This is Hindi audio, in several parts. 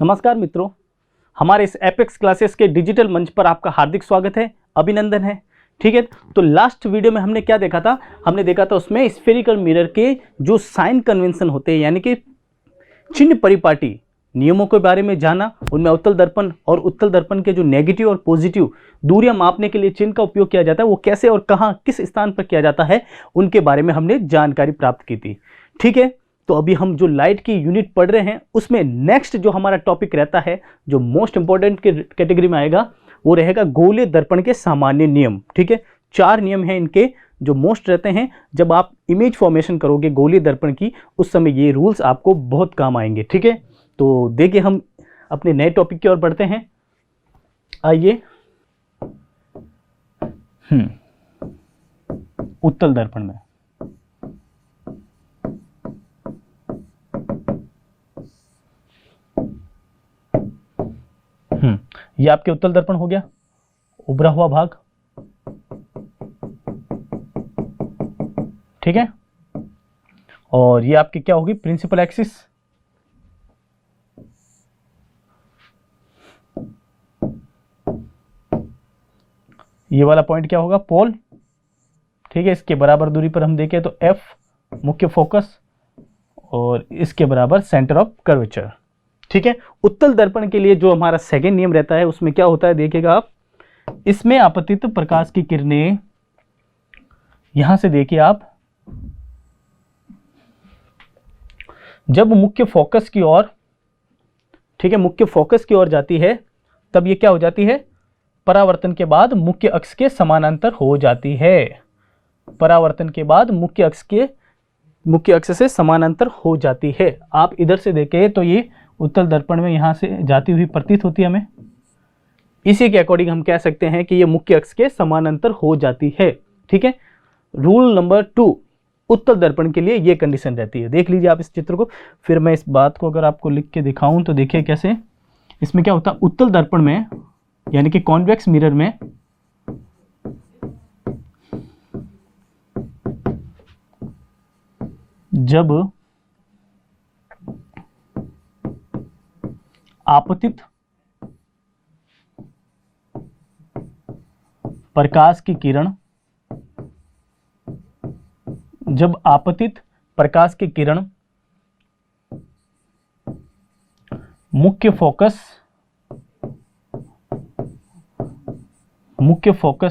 नमस्कार मित्रों, हमारे इस एपेक्स क्लासेस के डिजिटल मंच पर आपका हार्दिक स्वागत है, अभिनंदन है। ठीक है, तो लास्ट वीडियो में हमने क्या देखा था? हमने देखा था उसमें स्फेरिकल मिरर के जो साइन कन्वेंशन होते हैं, यानी कि चिन्ह परिपाटी नियमों के बारे में जाना। उनमें अवतल दर्पण और उत्तल दर्पण के जो नेगेटिव और पॉजिटिव दूरियां मापने के लिए चिन्ह का उपयोग किया जाता है, वो कैसे और कहां किस स्थान पर किया जाता है, उनके बारे में हमने जानकारी प्राप्त की थी। ठीक है, तो अभी हम जो लाइट की यूनिट पढ़ रहे हैं उसमें नेक्स्ट जो हमारा टॉपिक रहता है, जो मोस्ट इंपॉर्टेंट के कैटेगरी में आएगा, वो रहेगा गोलीय दर्पण के सामान्य नियम। ठीक है, 4 नियम हैं इनके जो मोस्ट रहते हैं। जब आप इमेज फॉर्मेशन करोगे गोलीय दर्पण की, उस समय ये रूल्स आपको बहुत काम आएंगे। ठीक है, तो देखिए हम अपने नए टॉपिक की ओर बढ़ते हैं। आइए, उत्तल दर्पण में ये आपके उत्तल दर्पण हो गया, उभरा हुआ भाग। ठीक है, और ये आपकी क्या होगी? Principal axis. ये वाला पॉइंट क्या होगा? पोल। ठीक है, इसके बराबर दूरी पर हम देखें तो एफ मुख्य फोकस, और इसके बराबर सेंटर ऑफ कर्वेचर। ठीक है, उत्तल दर्पण के लिए जो हमारा सेकेंड नियम रहता है उसमें क्या होता है, देखिएगा आप। इसमें आपतित प्रकाश की किरणें, यहां से देखिए आप, जब मुख्य फोकस की ओर, ठीक है, मुख्य फोकस की ओर जाती है, तब ये क्या हो जाती है? परावर्तन के बाद मुख्य अक्ष के समानांतर हो जाती है। परावर्तन के बाद मुख्य अक्ष से समानांतर हो जाती है। आप इधर से देखें तो ये उत्तल दर्पण में यहां से जाती हुई प्रतीत होती है हमें। इसी के अकॉर्डिंग हम कह सकते हैं कि ये मुख्य अक्ष के समानांतर हो जाती है। ठीक है, रूल नंबर 2 उत्तल दर्पण के लिए ये कंडीशन रहती है। देख लीजिए आप इस चित्र को, फिर मैं इस बात को अगर आपको लिख के दिखाऊं तो देखिए कैसे। इसमें क्या होता है, उत्तल दर्पण में यानी कि कॉन्वेक्स मिरर में जब आपतित प्रकाश की किरण, जब आपतित प्रकाश की किरण मुख्य फोकस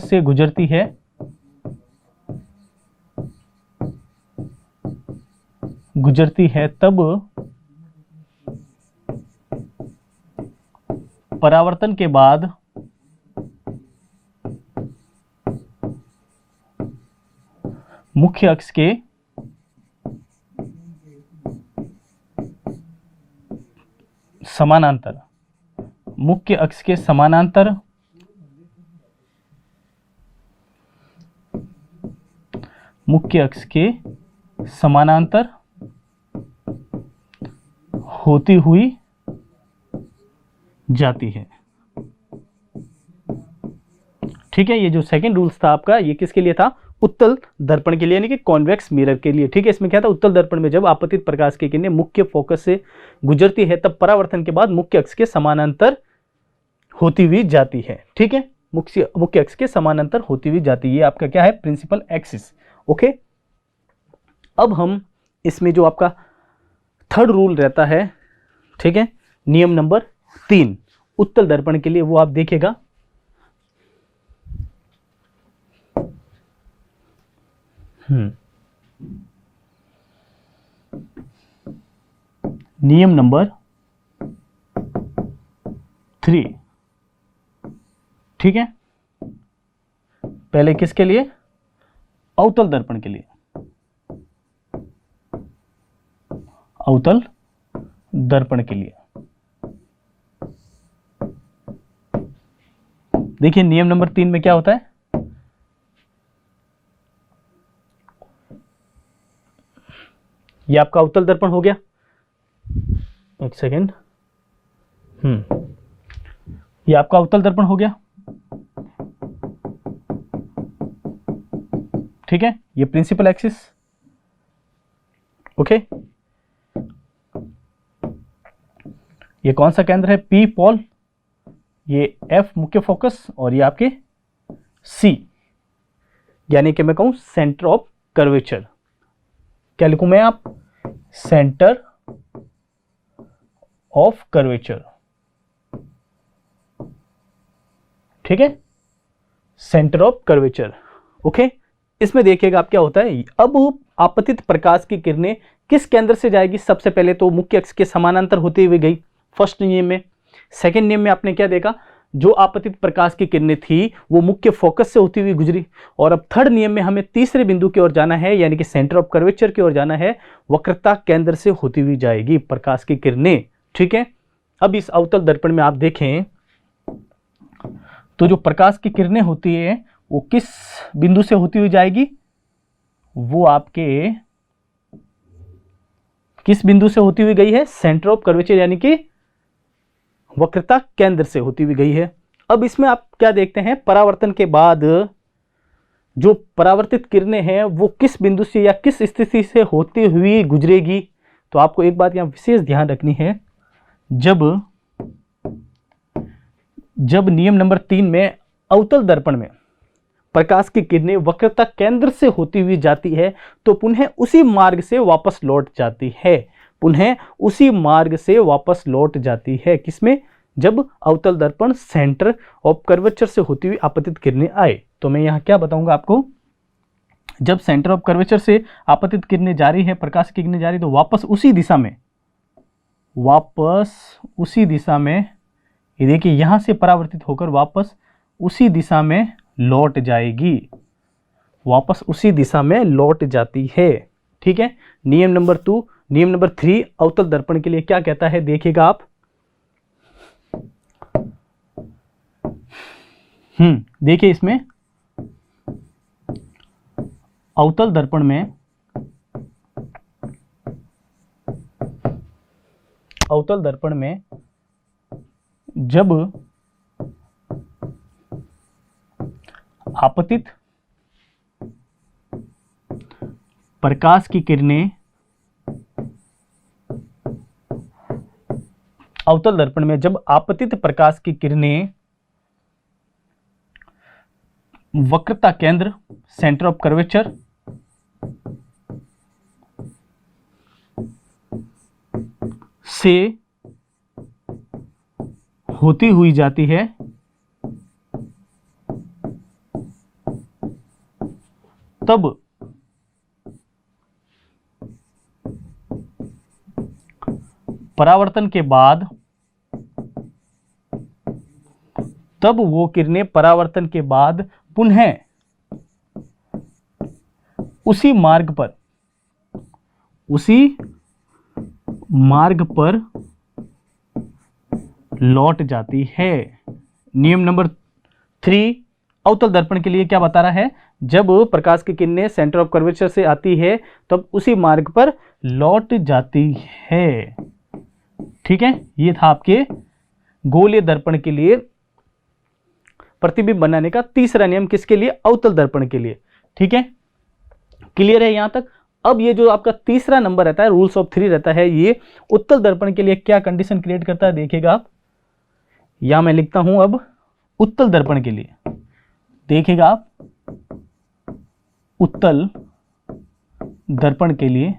से गुजरती है, तब परावर्तन के बाद मुख्य अक्ष के समानांतर, मुख्य अक्ष के समानांतर होती हुई जाती है। ठीक है, ये जो सेकंड रूल्स था आपका, ये किसके लिए था? उत्तल दर्पण के लिए, यानी कि कॉन्वेक्स मिरर के लिए। ठीक है, इसमें क्या था? उत्तल दर्पण में जब आपतित प्रकाश की किरणें मुख्य फोकस से गुजरती है, तब परावर्तन के बाद मुख्य अक्ष के समानांतर होती हुई जाती है। ठीक है, मुख्य अक्ष के समानांतर होती हुई जाती है। ये आपका क्या है? Principal axis. ओके, अब हम इसमें जो आपका थर्ड रूल रहता है, ठीक है, नियम नंबर 3 उत्तल दर्पण के लिए, वो आप देखिएगा। नियम नंबर 3। ठीक है, पहले किसके लिए? अवतल दर्पण के लिए। अवतल दर्पण के लिए देखिए नियम नंबर 3 में क्या होता है? ये आपका अवतल दर्पण हो गया। एक सेकेंड, ये आपका अवतल दर्पण हो गया। ठीक है, ये प्रिंसिपल एक्सिस। ओके, ये कौन सा केंद्र है? P पॉल, ये F मुख्य फोकस, और ये आपके C, यानी कि मैं कहूं सेंटर ऑफ कर्वेचर। क्या लिखूं मैं? आप सेंटर ऑफ कर्वेचर, ठीक है, सेंटर ऑफ कर्वेचर। ओके, इसमें देखिएगा आप क्या होता है। अब आपतित प्रकाश की किरणें किस केंद्र से जाएगी? सबसे पहले तो मुख्य अक्ष के समानांतर होते हुए गई, फर्स्ट नियम में। सेकंड नियम में आपने क्या देखा? जो आपतित प्रकाश की किरणें थी वो मुख्य फोकस से होती हुई गुजरी। और अब थर्ड नियम में हमें तीसरे बिंदु की ओर जाना है, यानी कि सेंटर ऑफ कर्वेचर की ओर जाना है। वक्रता केंद्र से होती हुई जाएगी प्रकाश की किरणें, ठीक है। अब इस अवतल दर्पण में आप देखें तो जो प्रकाश की किरणें होती है वो किस बिंदु से होती हुई जाएगी? वो आपके किस बिंदु से होती हुई गई है? सेंटर ऑफ कर्वेचर, यानी कि वक्रता केंद्र से होती हुई गई है। अब इसमें आप क्या देखते हैं? परावर्तन के बाद जो परावर्तित किरणें हैं वो किस बिंदु से या किस स्थिति से होती हुई गुजरेगी? तो आपको एक बात यहां विशेष ध्यान रखनी है, जब नियम नंबर 3 में अवतल दर्पण में प्रकाश की किरणें वक्रता केंद्र से होती हुई जाती है तो पुनः उसी मार्ग से वापस लौट जाती है, पुनः उसी मार्ग से वापस लौट जाती है। किसमें? जब अवतल दर्पण सेंटर ऑफ कर्वेचर से होती हुई आपतित किरणें आए। तो मैं यहां क्या बताऊंगा आपको, जब सेंटर ऑफ कर्वेचर से आपतित किरणें जारी है, प्रकाश की किरणें जारी, तो वापस उसी दिशा में ये देखिए यहां से परावर्तित होकर वापस उसी दिशा में लौट जाएगी, वापस उसी दिशा में लौट जाती है, ठीक है। नियम नंबर 2, नियम नंबर 3 अवतल दर्पण के लिए क्या कहता है? देखिएगा आप, देखिए इसमें अवतल दर्पण में जब आपतित प्रकाश की किरणें अवतल दर्पण में जब आपतित प्रकाश की किरणें वक्रता केंद्र सेंटर ऑफ कर्वेचर से होती हुई जाती है तब परावर्तन के बाद वो किरणें परावर्तन के बाद पुनः उसी मार्ग पर लौट जाती है। नियम नंबर 3 अवतल दर्पण के लिए क्या बता रहा है? जब प्रकाश की किरणें सेंटर ऑफ कर्वेचर से आती है तब उसी मार्ग पर लौट जाती है, ठीक है। ये था आपके गोलीय दर्पण के लिए प्रतिबिंब बनाने का तीसरा नियम। किसके लिए? अवतल दर्पण के लिए, ठीक है। क्लियर है यहां तक? अब ये जो आपका तीसरा नंबर रहता है, रूल्स ऑफ 3 रहता है, ये उत्तल दर्पण के लिए क्या कंडीशन क्रिएट करता है? देखिएगा आप, यहां मैं लिखता हूं अब उत्तल दर्पण के लिए, देखिएगा आप उत्तल दर्पण के लिए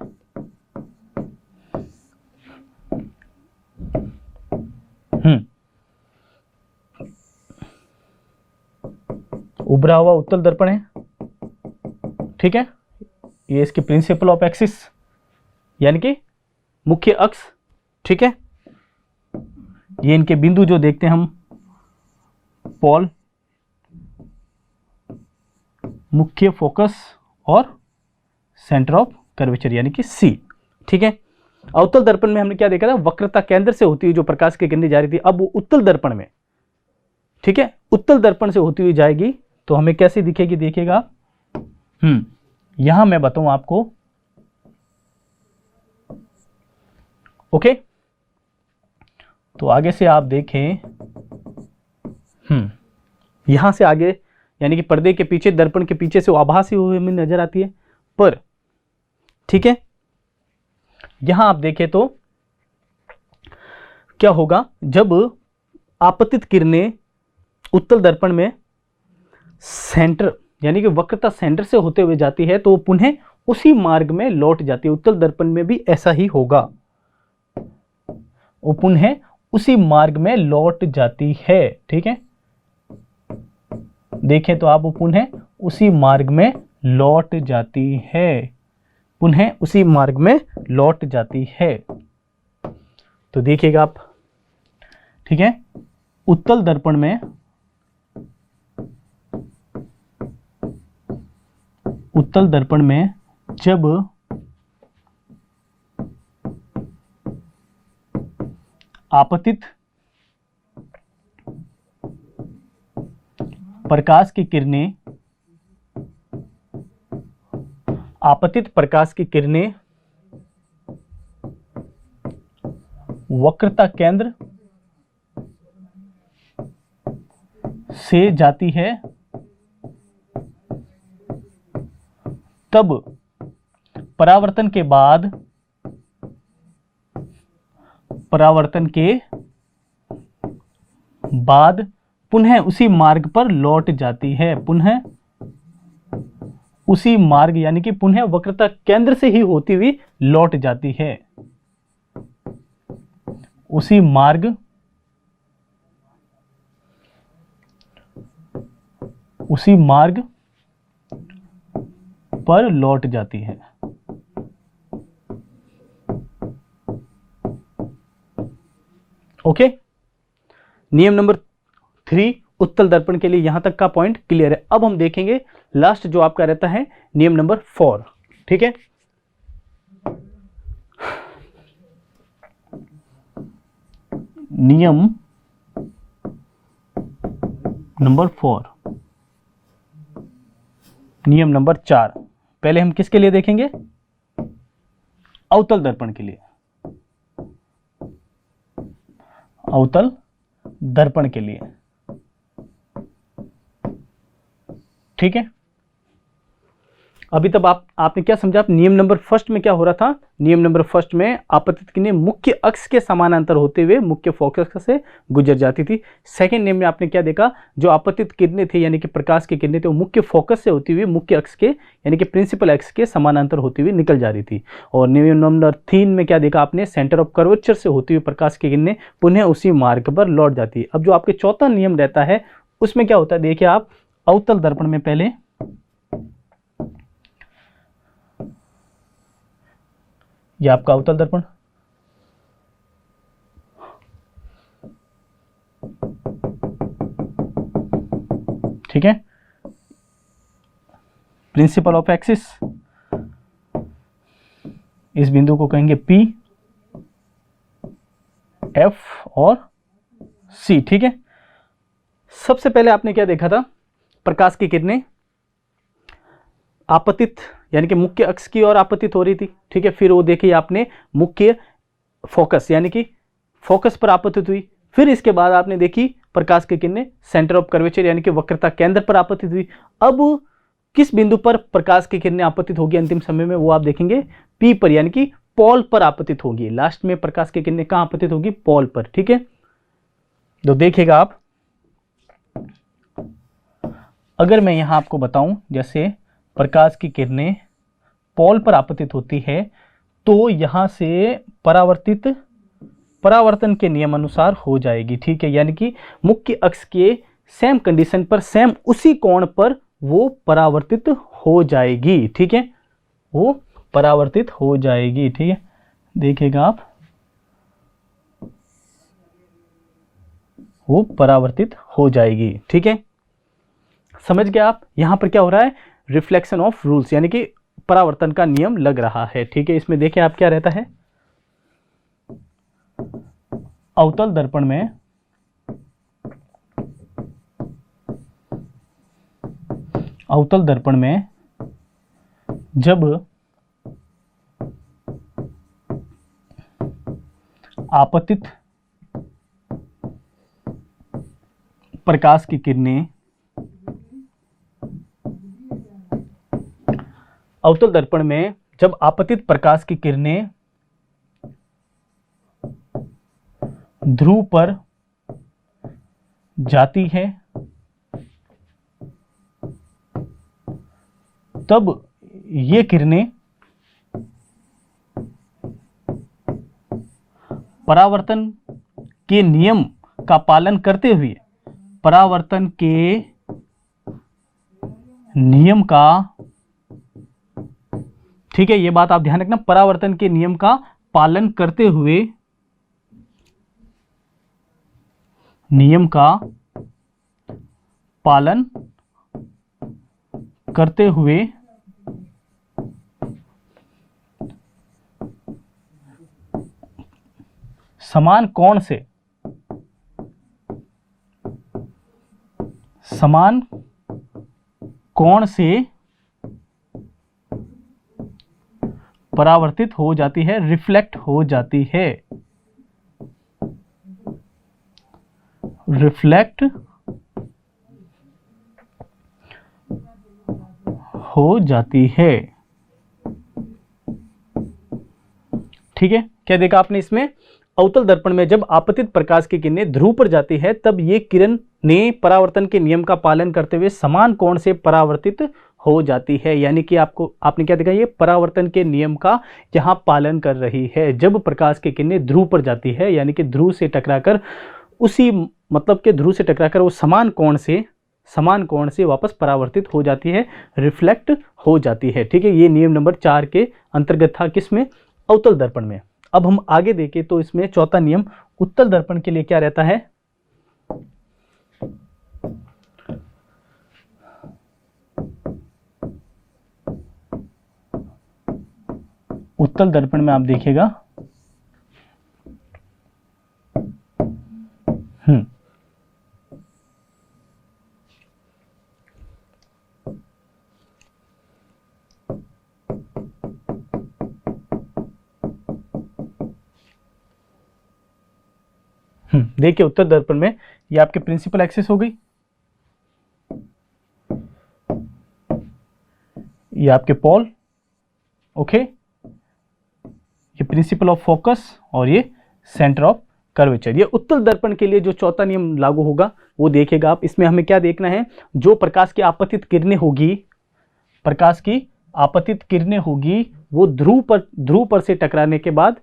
उभरा हुआ उत्तल दर्पण है, ठीक है। ये इसके प्रिंसिपल ऑफ एक्सिस यानी कि मुख्य अक्ष, ठीक है। ये इनके बिंदु जो देखते हैं हम, पॉल, मुख्य फोकस और सेंटर ऑफ कर्वेचर यानी कि सी, ठीक है। अवतल दर्पण में हमने क्या देखा था? वक्रता केंद्र से होती हुई जो प्रकाश की किरणें जा रही थी, अब वो उत्तल दर्पण में, ठीक है, उत्तल दर्पण से होती हुई जाएगी तो हमें कैसी दिखेगी? देखिएगा, यहां मैं बताऊं आपको, ओके। तो आगे से आप देखें, यहां से आगे यानी कि पर्दे के पीछे, दर्पण के पीछे से वो आभासी हुई हमें नजर आती है, पर ठीक है, यहां आप देखें तो क्या होगा, जब आपतित किरणें उत्तल दर्पण में सेंटर यानी कि वक्रता सेंटर से होते हुए जाती है तो वो पुनः उसी मार्ग में लौट जाती है। उत्तल दर्पण में भी ऐसा ही होगा, वो पुनः उसी मार्ग में लौट जाती है। ठीक है, देखें तो आप, वो पुनः उसी मार्ग में लौट जाती है, पुनः उसी मार्ग में लौट जाती है। तो देखिएगा आप, ठीक है, उत्तल दर्पण में जब आपतित प्रकाश की किरणें वक्रता केंद्र से जाती है, तब परावर्तन के बाद पुनः उसी मार्ग पर लौट जाती है, पुनः उसी मार्ग यानी कि पुनः वक्रता केंद्र से ही होती हुई लौट जाती है, उसी मार्ग पर लौट जाती है। ओके, नियम नंबर 3 उत्तल दर्पण के लिए यहां तक का पॉइंट क्लियर है। अब हम देखेंगे लास्ट जो आपका रहता है नियम नंबर 4। ठीक है, नियम नंबर 4, नियम नंबर 4 पहले हम किसके लिए देखेंगे, अवतल दर्पण के लिए, अवतल दर्पण के लिए। ठीक है, अभी तब आपने क्या समझा, नियम नंबर 1 में क्या हो रहा था, नियम नंबर 1 में आपतित किरणें मुख्य अक्ष के समानांतर होते हुए मुख्य फोकस से गुजर जाती थी। सेकंड नियम में आपने क्या देखा, जो आपतित किरणें थी यानी कि प्रकाश की किरणें थी वो मुख्य फोकस से होती हुई मुख्य अक्ष के यानी कि प्रिंसिपल अक्ष के समानांतर होती हुई निकल जा रही थी। और नियम नंबर 3 में क्या देखा आपने, सेंटर ऑफ कर्वेचर से होती हुई प्रकाश की किरणें पुनः उसी मार्ग पर लौट जाती है। अब जो आपके चौथा नियम रहता है उसमें क्या होता है, देखिए आप, अवतल दर्पण में पहले यह आपका अवतल दर्पण, ठीक है, प्रिंसिपल ऑफ एक्सिस, इस बिंदु को कहेंगे P, F और C। ठीक है, सबसे पहले आपने क्या देखा था, प्रकाश की किरणें आपतित यानी कि मुख्य अक्ष की ओर आपतित हो रही थी। ठीक है, फिर वो देखिए आपने मुख्य फोकस यानी कि फोकस पर आपतित हुई, फिर इसके बाद आपने देखी प्रकाश की किरणें सेंटर ऑफ कर्वेचर यानी कि वक्रता केंद्र पर आपतित हुई। अब किस बिंदु पर प्रकाश की किरणें आपतित होगी अंतिम समय में, वो आप देखेंगे P पर यानी कि पोल पर आपतित होगी। लास्ट में प्रकाश की किरणें कहां आपतित होगी, पोल पर। ठीक है, तो देखिएगा आप, अगर मैं यहां आपको बताऊं जैसे प्रकाश की किरणें पोल पर आपतित होती है तो यहां से परावर्तन के नियम अनुसार हो जाएगी। ठीक है, यानी कि मुख्य अक्ष के सेम कंडीशन पर सेम उसी कोण पर वो परावर्तित हो जाएगी। ठीक है, वो परावर्तित हो जाएगी। ठीक है, देखिएगा आप, वो परावर्तित हो जाएगी। ठीक है, समझ गए आप, यहां पर क्या हो रहा है, रिफ्लेक्शन ऑफ रूल्स यानी कि परावर्तन का नियम लग रहा है। ठीक है, इसमें देखें आप क्या रहता है, अवतल दर्पण में जब आपतित प्रकाश की किरणें अवतल दर्पण में जब आपतित प्रकाश की किरणें ध्रुव पर जाती है तब ये किरणें परावर्तन के नियम का पालन करते हुए, परावर्तन के नियम का, ठीक है, ये बात आप ध्यान रखना, परावर्तन के नियम का पालन करते हुए, नियम का पालन करते हुए समान कोण से, समान कोण से परावर्तित हो जाती है, रिफ्लेक्ट हो जाती है, रिफ्लेक्ट हो जाती है। ठीक है, क्या देखा आपने इसमें? अवतल दर्पण में जब आपतित प्रकाश की किरणें ध्रुव पर जाती है तब ये किरण ने परावर्तन के नियम का पालन करते हुए समान कोण से परावर्तित हो जाती है। यानी कि आपने क्या देखा, ये परावर्तन के नियम का यहाँ पालन कर रही है। जब प्रकाश की किरणें ध्रुव पर जाती है यानी कि ध्रुव से टकराकर उसी मतलब के ध्रुव से टकराकर वो समान कोण से वापस परावर्तित हो जाती है, रिफ्लेक्ट हो जाती है। ठीक है, ये नियम नंबर 4 के अंतर्गत था, किसमें? अवतल दर्पण में। अब हम आगे देखें तो इसमें चौथा नियम उत्तल दर्पण के लिए क्या रहता है? उत्तल दर्पण में आप देखिएगा देखिए उत्तर दर्पण में ये आपके प्रिंसिपल एक्सिस हो गई, ये आपके पोल, ओके, ये प्रिंसिपल ऑफ फोकस और ये सेंटर ऑफ कर्वेचर। ये उत्तल दर्पण के लिए जो चौथा नियम लागू होगा वो देखिएगा आप। इसमें हमें क्या देखना है, जो प्रकाश की आपतित किरणें होगी, प्रकाश की आपतित किरणें होगी वो ध्रुव पर से टकराने के बाद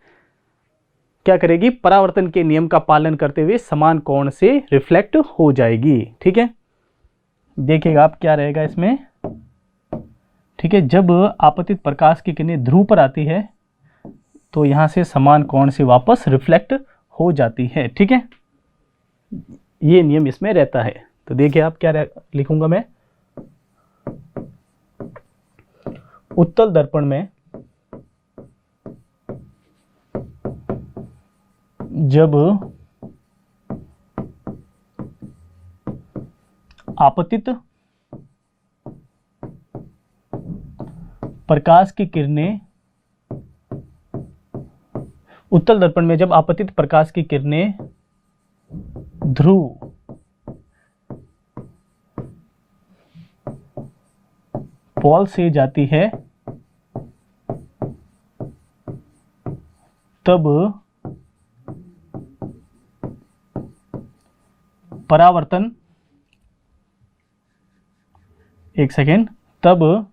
क्या करेगी, परावर्तन के नियम का पालन करते हुए समान कोण से रिफ्लेक्ट हो जाएगी। ठीक है, देखिएगा आप क्या रहेगा इसमें। ठीक है, जब आपतित प्रकाश की किरणें ध्रुव पर आती है तो यहां से समान कोण से वापस रिफ्लेक्ट हो जाती है। ठीक है, ये नियम इसमें रहता है। तो देखिए आप क्या लिखूंगा मैं, उत्तल दर्पण में जब आपतित प्रकाश की किरणें, उत्तल दर्पण में जब आपतित प्रकाश की किरणें ध्रुव पोल से जाती है तब परावर्तन, एक सेकेंड, तब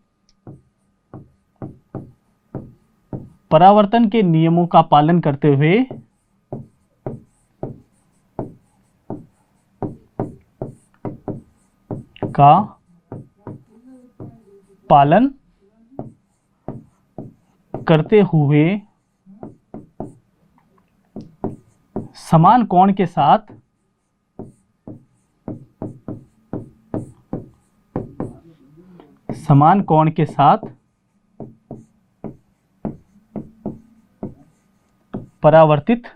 परावर्तन के नियमों का पालन करते हुए समान कोण के साथ परावर्तित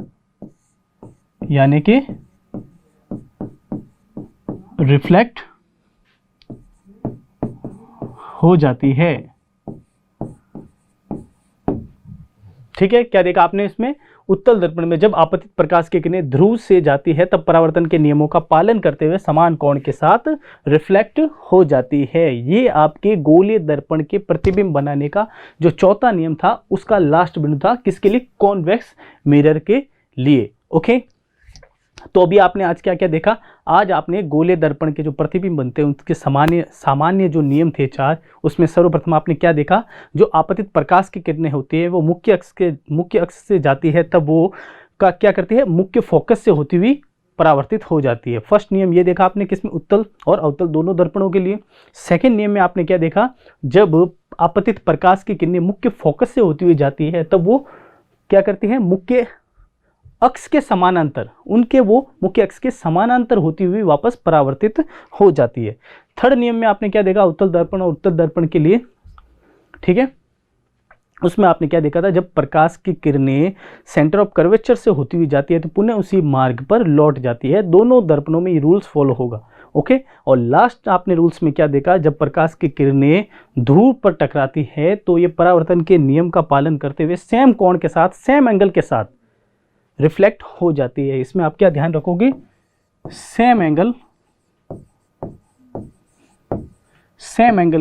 यानी कि रिफ्लेक्ट हो जाती है। ठीक है, क्या देखा आपने इसमें? उत्तल दर्पण में जब आपतित प्रकाश की किरणें ध्रुव से जाती है तब परावर्तन के नियमों का पालन करते हुए समान कोण के साथ रिफ्लेक्ट हो जाती है। ये आपके गोलीय दर्पण के प्रतिबिंब बनाने का जो चौथा नियम था उसका लास्ट बिंदु था, किसके लिए? कॉन्वेक्स मिरर के लिए। ओके, तो अभी आपने आज क्या क्या देखा, आज आपने गोले दर्पण के जो प्रतिबिंब बनते हैं उनके सामान्य जो नियम थे 4, उसमें सर्वप्रथम आपने क्या देखा, जो आपतित प्रकाश की किरणें होती है वो मुख्य अक्ष से जाती है, तब वो क्या करती है, मुख्य फोकस से होती हुई परावर्तित हो जाती है। फर्स्ट नियम ये देखा आपने किसमें, उत्तल और अवतल दोनों दर्पणों के लिए। सेकेंड नियम में आपने क्या देखा, जब आपतित प्रकाश की किरणें मुख्य फोकस से होती हुई जाती है तब वो क्या करती है, मुख्य अक्ष के समानांतर, वो मुख्य अक्ष के समानांतर होती हुई वापस परावर्तित हो जाती है। थर्ड नियम में आपने क्या देखा, उत्तल दर्पण और उत्तल दर्पण के लिए, ठीक है, उसमें आपने क्या देखा था, जब प्रकाश की किरणें सेंटर ऑफ कर्वेचर से होती हुई जाती है तो पुनः उसी मार्ग पर लौट जाती है। दोनों दर्पणों में ये रूल्स फॉलो होगा, ओके। और लास्ट आपने रूल्स में क्या देखा, जब प्रकाश की किरणें ध्रुव पर टकराती है तो ये परावर्तन के नियम का पालन करते हुए सेम कोण के साथ, सेम एंगल के साथ रिफ्लेक्ट हो जाती है। इसमें आप क्या ध्यान रखोगे, सेम एंगल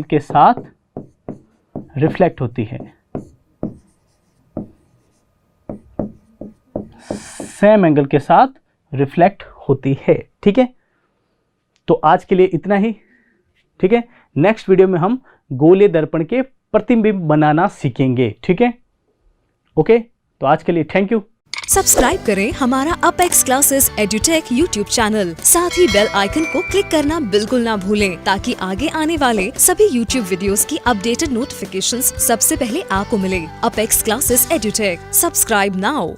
के साथ रिफ्लेक्ट होती है, सेम एंगल के साथ रिफ्लेक्ट होती है, ठीक है। तो आज के लिए इतना ही, ठीक है। नेक्स्ट वीडियो में हम गोले दर्पण के प्रतिबिंब बनाना सीखेंगे, ठीक है, ओके। तो आज के लिए थैंक यू। सब्सक्राइब करें हमारा apex classes edutech YouTube channel, साथ ही बेल आइकन को क्लिक करना बिल्कुल ना भूलें ताकि आगे आने वाले सभी यूट्यूब वीडियोस की अपडेटेड नोटिफिकेशंस सबसे पहले आपको मिले। Apex classes edutech, subscribe now.